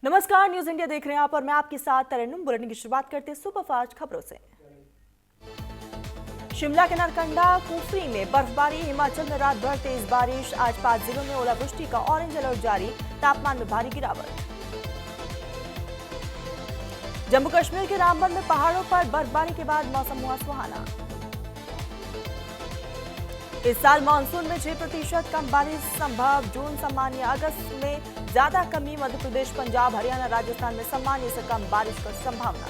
नमस्कार, news India देख रहे हैं आप और मैं आपके साथ तरन्नुम। बुलेटिन की शुरुआत करते हैं सुपरफास्ट खबरों से। शिमला के नरकंडा कुफरी में बर्फबारी, हिमाचल में रात भर तेज बारिश, आज 5 जिलों में ओलावृष्टि का ऑरेंज अलर्ट जारी, तापमान में भारी गिरावट। जम्मू कश्मीर के रामबन में पहाड़ों पर बर्फबारी के बाद मौसम हुआ सुहाना। इस साल मानसून में 6% कम बारिश संभव, जून सामान्य, अगस्त में ज्यादा कमी। मध्य प्रदेश, पंजाब, हरियाणा, राजस्थान में सामान्य से कम बारिश की संभावना।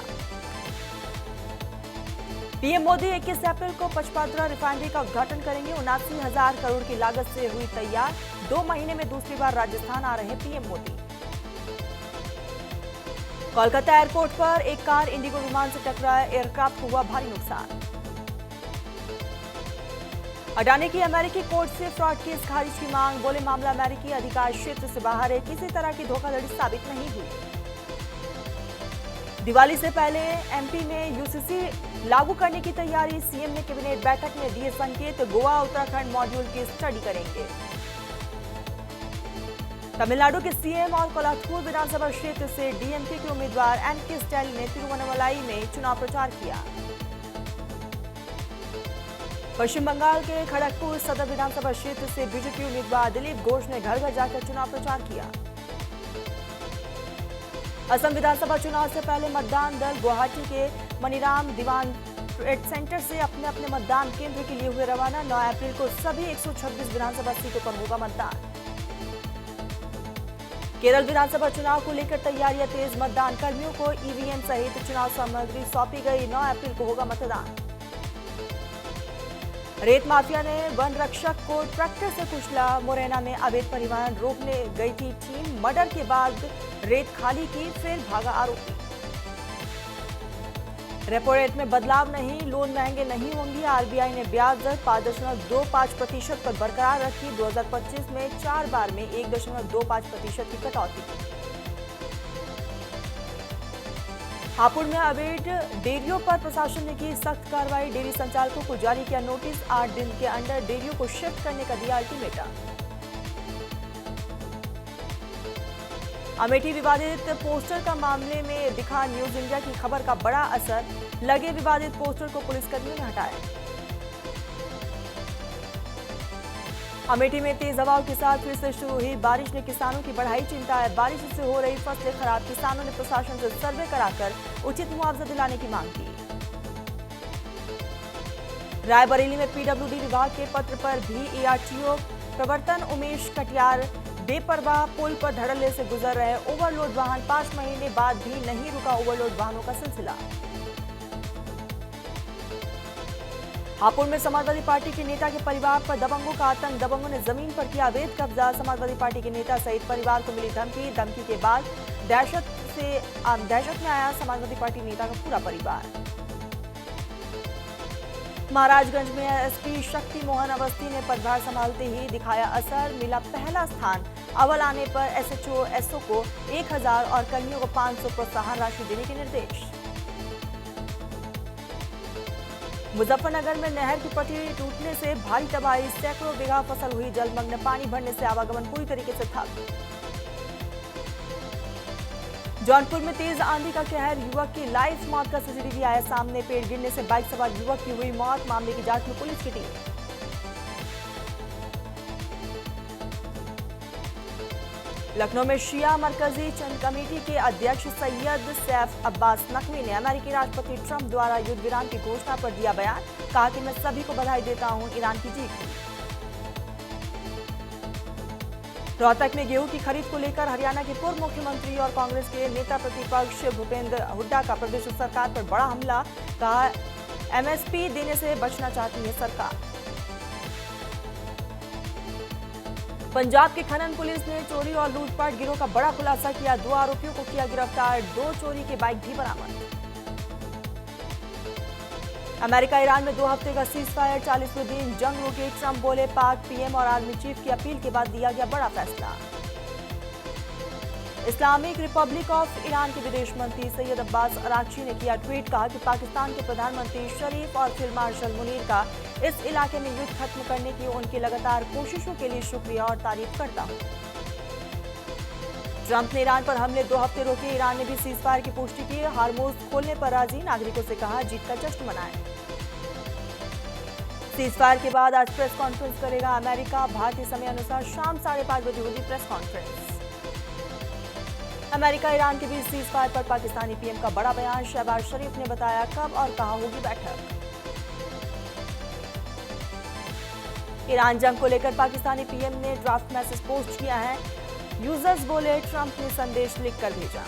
पीएम मोदी 21 अप्रैल को पचपादरा रिफाइनरी का उद्घाटन करेंगे। 79,000 करोड़ की लागत से हुई तैयार। 2 महीने में दूसरी बार राजस्थान आ रहे पीएम मोदी। कोलकाता एयरपोर्ट पर एक कार इंडिगो विमान से टकराया, एयरक्राफ्ट को हुआ भारी नुकसान। अडानी की अमेरिकी कोर्ट से फ्रॉड केस खारिज की मांग, बोले मामला अमेरिकी अधिकार क्षेत्र से बाहर है, किसी तरह की धोखाधड़ी साबित नहीं हुई। दिवाली से पहले एमपी में यूसीसी लागू करने की तैयारी, सीएम ने कैबिनेट बैठक में दिए संकेत, गोवा उत्तराखंड मॉड्यूल की स्टडी करेंगे। तमिलनाडु के सीएम और कोलाथूर विधानसभा क्षेत्र से डीएमके के उम्मीदवार एमके स्टालिन ने तिरुवन्नमलाई में चुनाव प्रचार किया। पश्चिम बंगाल के खड़गपुर सदर विधानसभा क्षेत्र से बीजेपी उम्मीदवार दिलीप घोष ने घर घर जाकर चुनाव प्रचार किया। असम विधानसभा चुनाव से पहले मतदान दल गुवाहाटी के मनीराम दीवान ट्रेड सेंटर से अपने अपने मतदान केंद्र के लिए हुए रवाना। 9 अप्रैल को सभी 126 विधानसभा सीटों पर होगा मतदान। केरल विधानसभा चुनाव को लेकर तैयारियां तेज, मतदान कर्मियों को ईवीएम सहित चुनाव सामग्री सौंपी गई। 9 अप्रैल को होगा मतदान। रेत माफिया ने वन रक्षक को ट्रैक्टर से कुचला, मुरैना में अवैध परिवहन रोकने गई थी टीम, मर्डर के बाद रेत खाली की, फिर भागा आरोपी। रेपो रेट में बदलाव नहीं, लोन महंगे नहीं होंगी। आरबीआई ने ब्याज दर 5.25% पर बरकरार रखी। 2025 में 4 बार में 1.25% की कटौती। हापुड़ में अवैध डेयरियों पर प्रशासन ने की सख्त कार्रवाई, डेयरी संचालकों को जारी किया नोटिस। 8 दिन के अंदर डेयरियों को शिफ्ट करने का दिया अल्टीमेटम। अमेठी विवादित पोस्टर का मामले में दिखा न्यूज इंडिया की खबर का बड़ा असर, लगे विवादित पोस्टर को पुलिसकर्मियों ने हटाया। अमेठी में तेज हवाओं के साथ फिर से शुरू हुई बारिश ने किसानों की बढ़ाई चिंता है। बारिश से हो रही फसलें खराब, किसानों ने प्रशासन से सर्वे कराकर उचित मुआवजा दिलाने की मांग की। रायबरेली में पीडब्ल्यूडी विभाग के पत्र पर भी एआरटीओ प्रवर्तन, उमेश कटियार बेपरवाह पुल पर धड़ल्ले से गुजर रहे ओवरलोड वाहन, 5 महीने बाद भी नहीं रुका ओवरलोड वाहनों का सिलसिला। हापुड़ में समाजवादी पार्टी के नेता के परिवार पर दबंगों का आतंक, दबंगों ने जमीन पर किया अवैध कब्जा। समाजवादी पार्टी के नेता सहित परिवार को मिली धमकी के बाद दहशत में आया समाजवादी पार्टी नेता का पूरा परिवार। महाराजगंज में एसपी शक्ति मोहन अवस्थी ने पदभार संभालते ही दिखाया असर, मिला पहला स्थान। अव्वल आने पर एसएचओ एसओ को 1000 और कर्मियों को 500 प्रोत्साहन राशि देने के निर्देश। मुजफ्फरनगर में नहर की पटरी टूटने से भारी तबाही, सैकड़ों बीघा फसल हुई जलमग्न, पानी भरने से आवागमन पूरी तरीके से ठप। जौनपुर में तेज आंधी का कहर, युवक की लाइव मौत का सीसीटीवी आया सामने, पेड़ गिरने से बाइक सवार युवक की हुई मौत, मामले की जांच में पुलिस की टीम। लखनऊ में शिया मरकजी चंद कमेटी के अध्यक्ष सैयद सैफ अब्बास नकवी ने अमेरिकी राष्ट्रपति ट्रंप द्वारा युद्ध विराम की घोषणा पर दिया बयान, कहा कि मैं सभी को बधाई देता हूं ईरान की जीत की। रोहतक में गेहूं की खरीद को लेकर हरियाणा के पूर्व मुख्यमंत्री और कांग्रेस के नेता प्रतिपक्ष भूपेंद्र हुड्डा का प्रदेश सरकार पर बड़ा हमला, कहा एमएसपी देने से बचना चाहती है सरकार। पंजाब की खनन पुलिस ने चोरी और लूटपाट गिरोह का बड़ा खुलासा किया, 2 आरोपियों को किया गिरफ्तार, 2 चोरी के बाइक भी बरामद। अमेरिका ईरान में 2 हफ्ते का सीज फायर, 40वें दिन जंग रोके, ट्रंप बोले पाक पीएम और आर्मी चीफ की अपील के बाद दिया गया बड़ा फैसला। इस्लामिक रिपब्लिक ऑफ ईरान के विदेश मंत्री सैयद अब्बास अरागची ने किया ट्वीट, कहा कि पाकिस्तान के प्रधानमंत्री शरीफ और फील्ड मार्शल मुनीर का इस इलाके में युद्ध खत्म करने की उनकी लगातार कोशिशों के लिए शुक्रिया और तारीफ करता हूं। ट्रंप ने ईरान पर हमले 2 हफ्ते रोके। ईरान ने भी सीज फायर की पुष्टि की। हार्मोज खोलने पर राजी, नागरिकों से कहा जीत का जश्न मनाएं। सीज फायर के बाद आज प्रेस कॉन्फ्रेंस करेगा अमेरिका। भारतीय समय अनुसार शाम 5:30 बजे होगी प्रेस कॉन्फ्रेंस। अमेरिका ईरान के बीच सीज फायर पर पाकिस्तानी पीएम का बड़ा बयान। शहबाज शरीफ ने बताया कब और कहां होगी बैठक। ईरान जंग को लेकर पाकिस्तानी पीएम ने ड्राफ्ट मैसेज पोस्ट किया है। यूजर्स बोले ट्रंप ने संदेश लिखकर भेजा।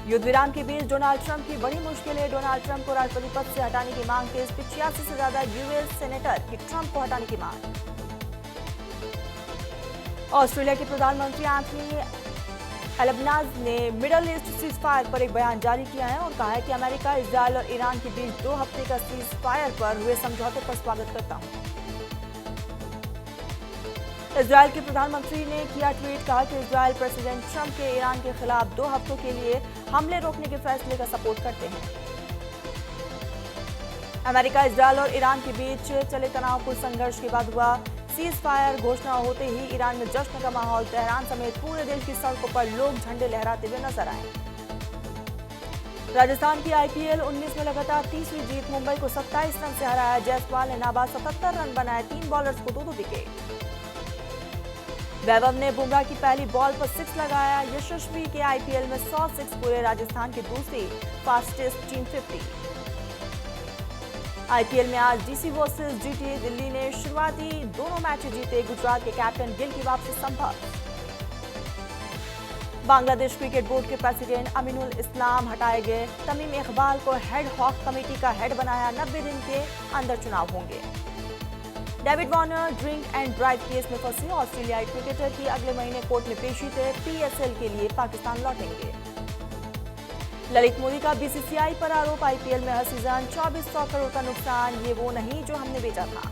युद्ध विराम के बीच डोनाल्ड ट्रंप की बड़ी मुश्किलें। डोनाल्ड ट्रंप को राष्ट्रपति पद से हटाने की मांग तेज। 85 से ज्यादा यूएस सेनेटर की ट्रंप को हटाने की मांग। ऑस्ट्रेलिया के प्रधानमंत्री एंथनी एल्बनाज़ ने मिडल ईस्ट सीज फायर पर एक बयान जारी किया है और कहा है कि अमेरिका, इजरायल और ईरान के बीच 2 हफ्ते का सीज फायर पर हुए समझौते पर स्वागत करता हूं। इजरायल के प्रधानमंत्री ने किया ट्वीट, कहा कि इजरायल प्रेसिडेंट ट्रंप के ईरान के खिलाफ 2 हफ्तों के लिए हमले रोकने के फैसले का सपोर्ट करते हैं। अमेरिका, इजरायल और ईरान के बीच चले तनावपूर्ण संघर्ष के बाद हुआ सीज फायर घोषणा होते ही ईरान में जश्न का माहौल। तेहरान समेत पूरे देश की सड़कों पर लोग झंडे लहराते हुए नजर आए। राजस्थान की आईपीएल 19 में लगातार 30वीं जीत। मुंबई को 27 रन से हराया। जायसवाल ने नाबाद 77 रन बनाए। 3 बॉलर्स को 2-2 विकेट। वैभव ने बुमराह की पहली बॉल पर 6 लगाया। यशस्वी के आईपीएल में 100 6 पूरे राजस्थान की दूसरी फास्टेस्ट टीम 50। आईपीएल में आज डीसी वर्सेस जीटी। दिल्ली ने शुरुआती दोनों मैच जीते। गुजरात के कैप्टन गिल की वापसी संभव। बांग्लादेश क्रिकेट बोर्ड के प्रेसिडेंट अमीनुल इस्लाम हटाए गए। तमीम इकबाल को हेड हॉक कमेटी का हेड बनाया। 90 दिन के अंदर चुनाव होंगे। David Warner drink and drive case में फंसे ऑस्ट्रेलियाई क्रिकेटर की अगले महीने कोर्ट में पेशी तय। पीएसएल के लिए पाकिस्तान लौटेंगे। ललित मोदी का बीसीसीआई पर आरोप। आईपीएल में हर सीजन 2400 करोड़ का नुकसान। ये वो नहीं जो हमने बेचा था।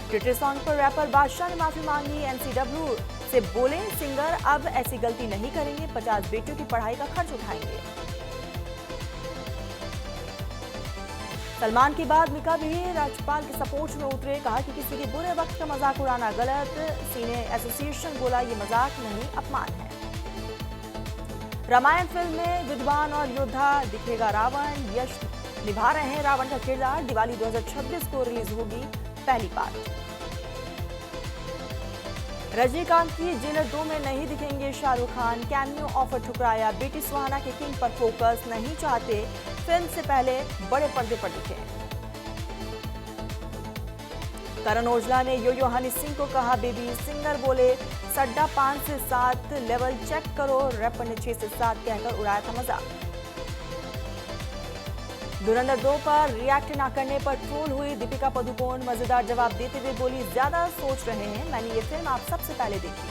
ट्विटर सॉन्ग पर रैपर बादशाह ने माफी मांगी। एनसीडब्ल्यू से बोले सिंगर अब ऐसी गलती नहीं करेंगे। 50 बेटियों की पढ़ाई का खर्च उठाएंगे। सलमान के बाद मिका भी राज्यपाल के सपोर्ट में उतरे। कहा कि किसी के बुरे वक्त का मजाक उड़ाना गलत। सिने एसोसिएशन बोला ये मजाक नहीं, अपमान है। रामायण फिल्म में विद्वान और योद्धा दिखेगा रावण। यश निभा रहे हैं रावण का किरदार। दिवाली 2026 को रिलीज होगी पहली पार्ट। रजनीकांत की जेलर 2 में नहीं दिखेंगे शाहरुख खान। कैमियो ऑफर ठुकराया। बेटी सुहाना के किंग पर फोकस नहीं चाहते। फिल्म से पहले बड़े पर्दे पर दिखे। करण औजला ने यो हनी सिंह को कहा बेबी। सिंगर बोले सड्डा 5 से 7 लेवल चेक करो। रैपर ने 6 से 7 कहकर उड़ाया था मजाक। धुरंधर 2 पर रिएक्ट न करने पर ट्रोल हुई दीपिका पादुकोण। मजेदार जवाब देते हुए बोली ज्यादा सोच रहे हैं, मैंने ये फिल्म आप सबसे पहले देखी।